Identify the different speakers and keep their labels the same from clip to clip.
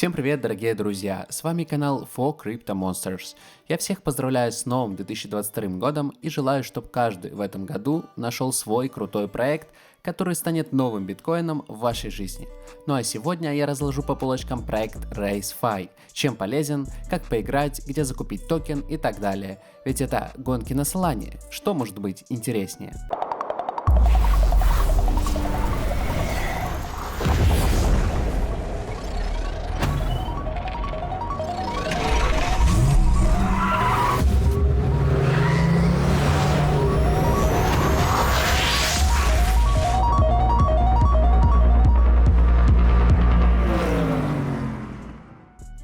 Speaker 1: Всем привет, дорогие друзья, с вами канал For Crypto Monsters. Я всех поздравляю с новым 2022 годом и желаю, чтобы каждый в этом году нашел свой крутой проект, который станет новым биткоином в вашей жизни. Ну а сегодня я разложу по полочкам проект RaceFi, чем полезен, как поиграть, где закупить токен и так далее. Ведь это гонки на Solana, что может быть интереснее?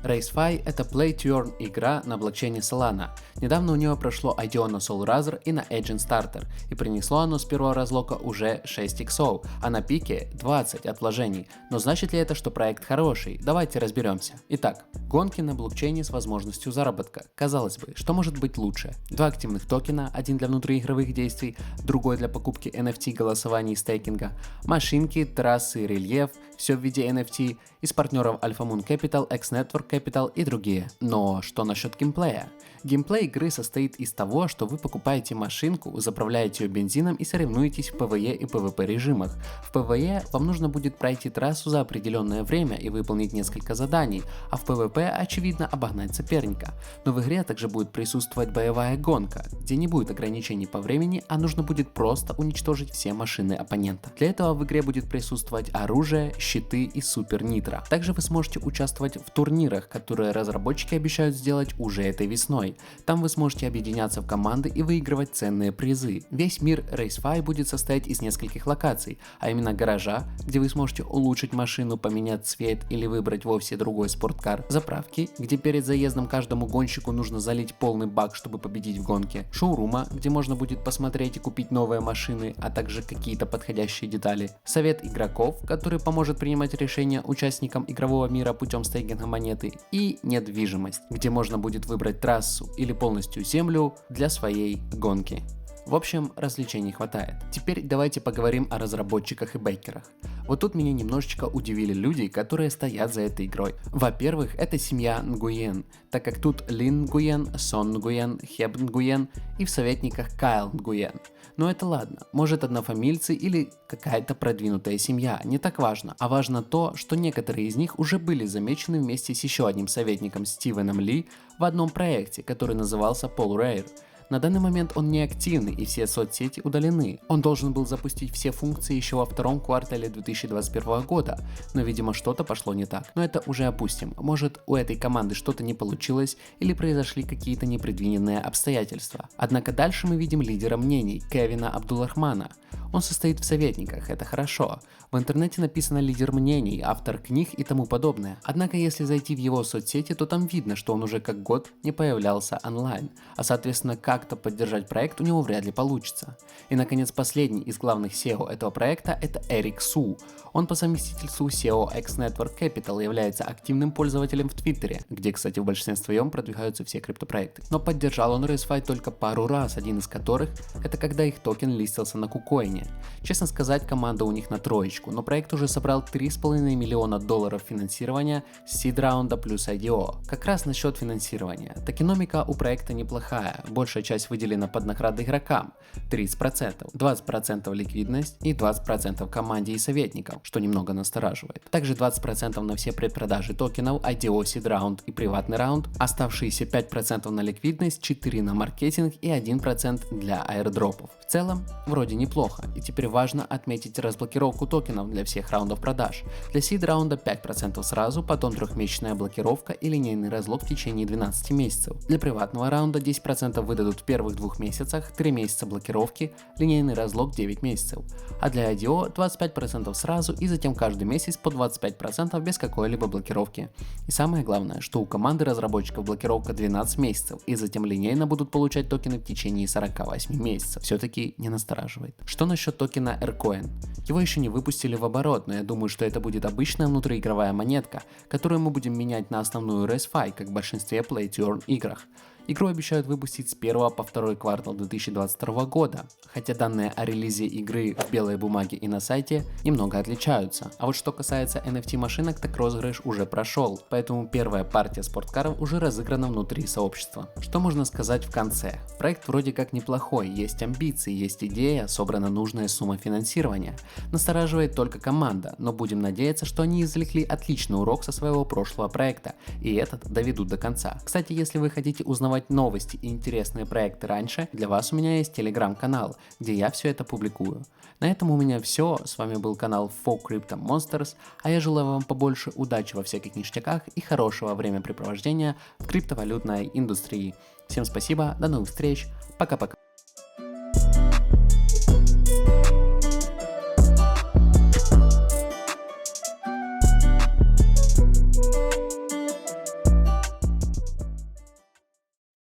Speaker 1: RaceFi — это Play-to-Earn игра на блокчейне Solana. Недавно у нее прошло IDO на SolRaiser и на Agent Starter, и принесло оно с первого разлока уже 6 иксов, а на пике 20 от вложений. Но значит ли это, что проект хороший? Давайте разберемся. Итак, гонки на блокчейне с возможностью заработка. Казалось бы, что может быть лучше? Два активных токена, один для внутриигровых действий, другой для покупки NFT, голосований и стейкинга, машинки, трассы, рельеф, все в виде NFT, из партнеров Alpha Moon Capital, X Network Capital и другие. Но что насчет геймплея? Геймплей игры состоит из того, что вы покупаете машинку, заправляете ее бензином и соревнуетесь в PvE и PvP режимах. В PvE вам нужно будет пройти трассу за определенное время и выполнить несколько заданий, а в PvP очевидно обогнать соперника. Но в игре также будет присутствовать боевая гонка, где не будет ограничений по времени, а нужно будет просто уничтожить все машины оппонента. Для этого в игре будет присутствовать оружие, щиты и супер нитро. Также вы сможете участвовать в турнирах, которые разработчики обещают сделать уже этой весной. Там вы сможете объединяться в команды и выигрывать ценные призы. Весь мир RaceFi будет состоять из нескольких локаций, а именно гаража, где вы сможете улучшить машину, поменять цвет или выбрать вовсе другой спорткар, заправки, где перед заездом каждому гонщику нужно залить полный бак, чтобы победить в гонке, шоурума, где можно будет посмотреть и купить новые машины, а также какие-то подходящие детали, совет игроков, который поможет принимать решения участникам игрового мира путем стейкинга монеты, и недвижимость, где можно будет выбрать трассу или полностью землю для своей гонки. В общем, развлечений хватает. Теперь давайте поговорим о разработчиках и бейкерах. Вот тут меня немножечко удивили люди, которые стоят за этой игрой. Во-первых, это семья Нгуен, так как тут Лин Нгуен, Сон Нгуен, Хеб Нгуен и в советниках Кайл Нгуен. Но это ладно, может однофамильцы или какая-то продвинутая семья, не так важно. А важно то, что некоторые из них уже были замечены вместе с еще одним советником Стивеном Ли в одном проекте, который назывался PolRare. На данный момент он не активный и все соцсети удалены. Он должен был запустить все функции еще во втором квартале 2021 года, но видимо что-то пошло не так. Но это уже опустим. Может у этой команды что-то не получилось или произошли какие-то непредвиденные обстоятельства. Однако дальше мы видим лидера мнений Кевина Абдулрахмана. Он состоит в советниках, это хорошо. В интернете написано лидер мнений, автор книг и тому подобное. Однако если зайти в его соцсети, то там видно, что он уже как год не появлялся онлайн, а соответственно как-то поддержать проект у него вряд ли получится. И наконец последний из главных SEO этого проекта — это Эрик Су. Он по совместительству SEO X Network Capital является активным пользователем в Твиттере, где, кстати, в большинстве своем продвигаются все криптопроекты. Но поддержал он RaceFi только пару раз, один из которых — это когда их токен листился на KuCoin. Честно сказать, команда у них на троечку, но проект уже собрал $3,5 миллиона финансирования с seed раунда плюс IDO. Как раз насчет финансирования. Токеномика у проекта неплохая, большая часть выделена под награды игрокам, 30%, 20% ликвидность и 20% команде и советникам, что немного настораживает. Также 20% на все предпродажи токенов, IDO, seed раунд и приватный раунд, оставшиеся 5% на ликвидность, 4% на маркетинг и 1% для аирдропов. В целом, вроде неплохо. И теперь важно отметить разблокировку токенов для всех раундов продаж. Для seed раунда 5% сразу, потом 3-месячная блокировка и линейный разлог в течение 12 месяцев. Для приватного раунда 10% выдадут в первых 2 месяцах, 3 месяца блокировки, линейный разлог 9 месяцев. А для IDO 25% сразу и затем каждый месяц по 25% без какой-либо блокировки. И самое главное, что у команды разработчиков блокировка 12 месяцев и затем линейно будут получать токены в течение 48 месяцев. Все-таки не настораживает. Что насчет токена Rcoin? Его еще не выпустили в оборот, но я думаю, что это будет обычная внутриигровая монетка, которую мы будем менять на основную RaceFi, как в большинстве Play-to-Earn играх. Игру обещают выпустить с 1 по 2 квартал 2022 года, хотя данные о релизе игры в белой бумаге и на сайте немного отличаются. А вот что касается NFT машинок, так розыгрыш уже прошел, поэтому первая партия спорткаров уже разыграна внутри сообщества. Что можно сказать в конце? Проект вроде как неплохой, есть амбиции, есть идея, собрана нужная сумма финансирования. Настораживает только команда, но будем надеяться, что они извлекли отличный урок со своего прошлого проекта и этот доведут до конца. Кстати, если вы хотите узнавать новости и интересные проекты раньше, для вас у меня есть телеграм-канал, где я все это публикую. На этом у меня все, с вами был канал For Crypto Monsters, а я желаю вам побольше удачи во всяких ништяках и хорошего времяпрепровождения в криптовалютной индустрии. Всем спасибо, до новых встреч, пока-пока.